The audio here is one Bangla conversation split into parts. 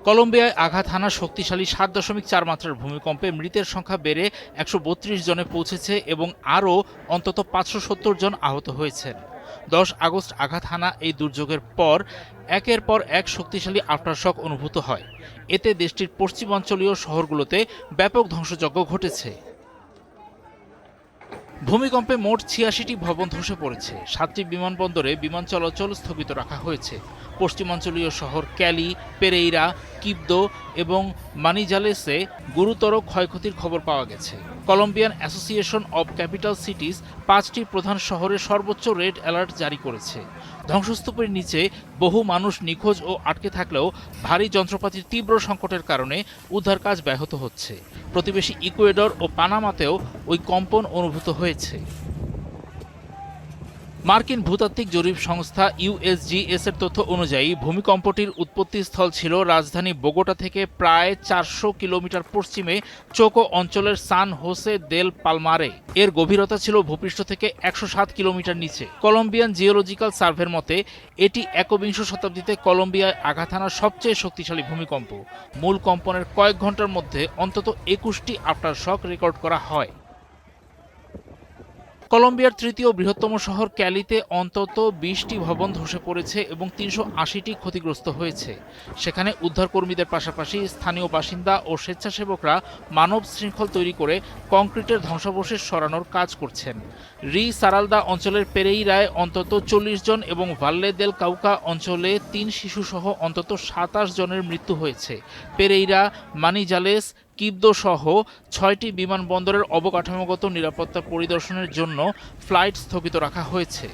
কলম্বিয়ায় আঘাত হানা শক্তিশালী ৭.৪ মাত্রার ভূমিকম্পে মৃতের সংখ্যা বেড়ে ১৩২ জনে পৌঁছেছে এবং আরও অন্তত ৫৭০ জন আহত হয়েছেন। ১০ আগস্ট আঘাত হানা এই দুর্যোগের পর একের পর এক শক্তিশালী আফটারশক অনুভূত হয়। এতে দেশটির পশ্চিমাঞ্চলীয় শহরগুলোতে ব্যাপক ধ্বংসযজ্ঞ ঘটেছে। ভূমিকম্পে মোট ৮৬টি ভবন ধসে পড়েছে। ৭টি বিমানবন্দরে বিমান চলাচল স্থগিত রাখা হয়েছে। পশ্চিমাঞ্চলীয় শহর ক্যালি, পেরেইরা, কিবদো এবং মানিজালেসে গুরুতর ক্ষয়ক্ষতির খবর পাওয়া গেছে। Colombian association of capital cities ৫টি প্রধান শহরে সর্বোচ্চ রেড অ্যালার্ট জারি করেছে। ধ্বংসস্তূপের নিচে বহু মানুষ নিখোঁজ ও আটকে থাকলেও ভারী যন্ত্রপাতির তীব্র সংকটের কারণে উদ্ধার কাজ ব্যাহত হচ্ছে। প্রতিবেশী ইকুয়েডর ও পানামাতেও ওই কম্পন অনুভূত হয়েছে। মার্কিন ভূতাত্ত্বিক জরিপ সংস্থা ইউএসজিএস এর তথ্য অনুযায়ী ভূমিকম্পটির উৎপত্তিস্থল ছিল রাজধানী বোগোটা থেকে প্রায় ৪০০ কিলোমিটার পশ্চিমে চোকো অঞ্চলের সান হোসে দেল পালমারে। এর গভীরতা ছিল ভূপৃষ্ঠ থেকে ১০৭ কিলোমিটার নিচে। কলম্বিয়ান জিওলজিক্যাল সার্ভের মতে এটি একবিংশ শতাব্দীতে কলম্বিয়ায় আঘাত হানা সবচেয়ে শক্তিশালী ভূমিকম্প। মূল কম্পনের কয়েক ঘন্টার মধ্যে অন্তত ২১টি আফটারশক রেকর্ড করা হয়। কলম্বিয়ার তৃতীয় বৃহত্তম শহর ক্যালিতে অন্তত ২০টি ভবন ধসে পড়েছে এবং ৩৮০টি ক্ষতিগ্রস্ত হয়েছে। সেখানে উদ্ধারকর্মীদের পাশাপাশি স্থানীয় বাসিন্দা ও স্বেচ্ছাসেবকরা মানব শৃঙ্খল তৈরি করে কংক্রিটের ধ্বংসাবশেষ সরানোর কাজ করছেন। রি সারালদা অঞ্চলের পেরেইরায় অন্তত ৪০ জন এবং ভাল্লে দেল কাউকা অঞ্চলে ৩ শিশুসহ অন্তত ২৭ জনের মৃত্যু হয়েছে। পেরেইরা, মানিজালেস, কিবদো সহ ৬টি বিমানবন্দরের অবকাঠামোগত নিরাপত্তা পরিদর্শনের জন্য ফ্লাইট স্থগিত রাখা হয়েছে।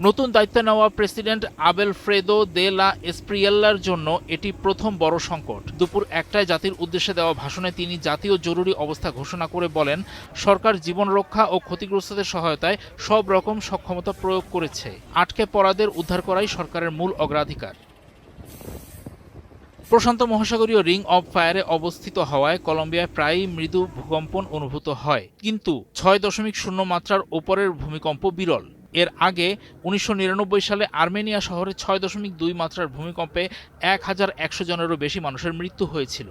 নতুন দায়িত্ব নেওয়া প্রেসিডেন্ট আবেলফ্রেদো দে লা এসপ্রিয়েল্লার জন্য এটি প্রথম বড় সংকট। দুপুর ১টায় জাতির উদ্দেশ্যে দেওয়া ভাষণে তিনি জাতীয় জরুরি অবস্থা ঘোষণা করে বলেন, সরকার জীবন রক্ষা ও ক্ষতিগ্রস্তদের সহায়তায় সব রকম সক্ষমতা প্রয়োগ করেছে। আটকে পড়াদের উদ্ধার করাই সরকারের মূল অগ্রাধিকার। প্রশান্ত মহাসাগরীয় রিং অব ফায়ারে অবস্থিত হওয়ায় কলম্বিয়ায় প্রায়ই মৃদু ভূকম্পন অনুভূত হয়, কিন্তু ৬.০ মাত্রার ওপরের ভূমিকম্প বিরল। এর আগে ১৯৯৯ সালে আর্মেনিয়া শহরে ৬.২ মাত্রার ভূমিকম্পে ১১০০ জনেরও বেশি মানুষের মৃত্যু হয়েছিল।